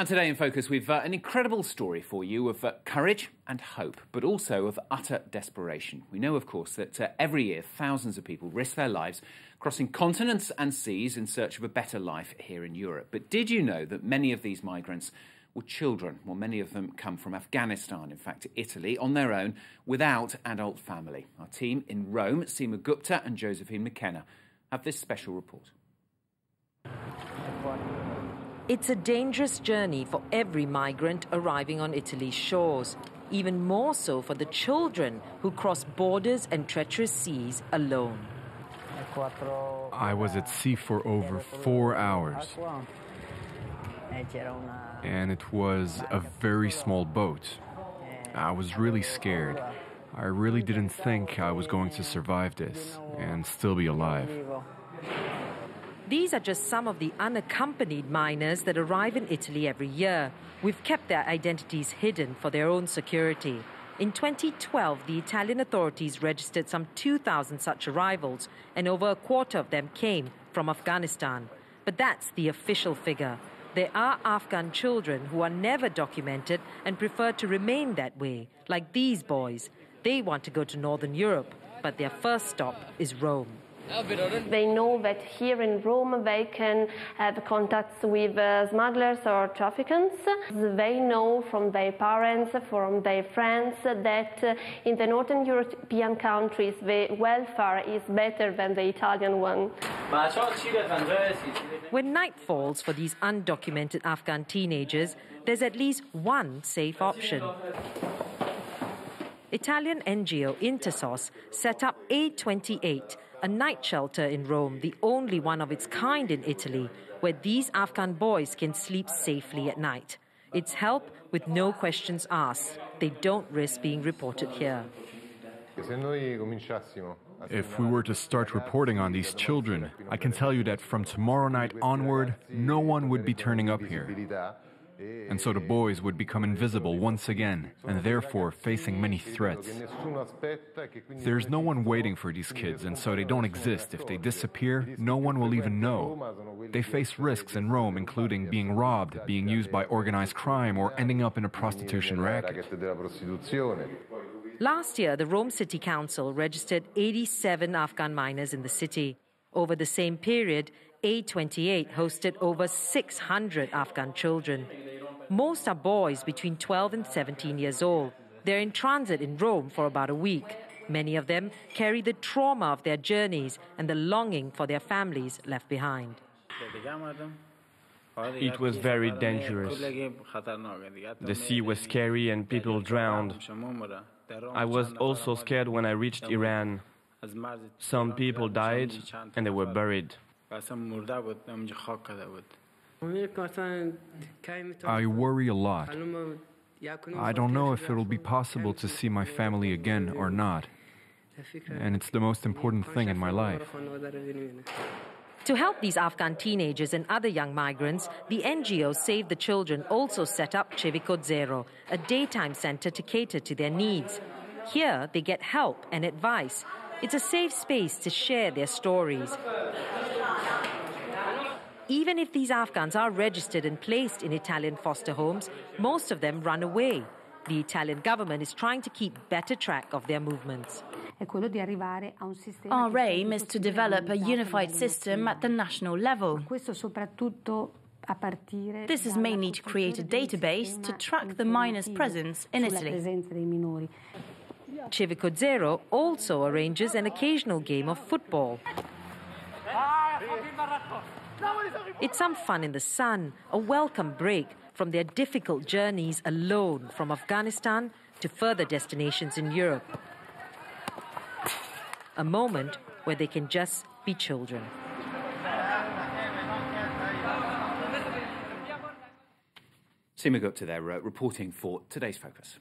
And today in Focus, we've an incredible story for you of courage and hope, but also of utter desperation. We know, of course, that every year thousands of people risk their lives crossing continents and seas in search of a better life here in Europe. But did you know that many of these migrants were children? Well, many of them come from Afghanistan, in fact, Italy, on their own, without adult family. Our team in Rome, Seema Gupta and Josephine McKenna, have this special report. It's a dangerous journey for every migrant arriving on Italy's shores, even more so for the children who cross borders and treacherous seas alone. I was at sea for over 4 hours, and it was a very small boat. I was really scared. I really didn't think I was going to survive this and still be alive. These are just some of the unaccompanied minors that arrive in Italy every year. We've kept their identities hidden for their own security. In 2012, the Italian authorities registered some 2,000 such arrivals, and over a quarter of them came from Afghanistan. But that's the official figure. There are Afghan children who are never documented and prefer to remain that way, like these boys. They want to go to Northern Europe, but their first stop is Rome. They know that here in Rome they can have contacts with smugglers or traffickers. They know from their parents, from their friends, that in the Northern European countries the welfare is better than the Italian one. When night falls for these undocumented Afghan teenagers, there's at least one safe option. Italian NGO Intersos set up A28, a night shelter in Rome, the only one of its kind in Italy, where these Afghan boys can sleep safely at night. It's help with no questions asked. They don't risk being reported here. If we were to start reporting on these children, I can tell you that from tomorrow night onward, no one would be turning up here. And so the boys would become invisible once again, and therefore facing many threats. There's no one waiting for these kids, and so they don't exist. If they disappear, no one will even know. They face risks in Rome, including being robbed, being used by organized crime, or ending up in a prostitution racket. Last year, the Rome City Council registered 87 Afghan minors in the city. Over the same period, A28 hosted over 600 Afghan children. Most are boys between 12 and 17 years old. They're in transit in Rome for about a week. Many of them carry the trauma of their journeys and the longing for their families left behind. It was very dangerous. The sea was scary and people drowned. I was also scared when I reached Iran. Some people died and they were buried. I worry a lot. I don't know if it'll be possible to see my family again or not. And it's the most important thing in my life. To help these Afghan teenagers and other young migrants, the NGO Save the Children also set up Civico Zero, a daytime center to cater to their needs. Here, they get help and advice. It's a safe space to share their stories. Even if these Afghans are registered and placed in Italian foster homes, most of them run away. The Italian government is trying to keep better track of their movements. Our aim is to develop a unified system at the national level. This is mainly to create a database to track the minors' presence in Italy. Civico Zero also arranges an occasional game of football. It's some fun in the sun, a welcome break from their difficult journeys alone from Afghanistan to further destinations in Europe. A moment where they can just be children. Seema Gupta there, reporting for today's Focus.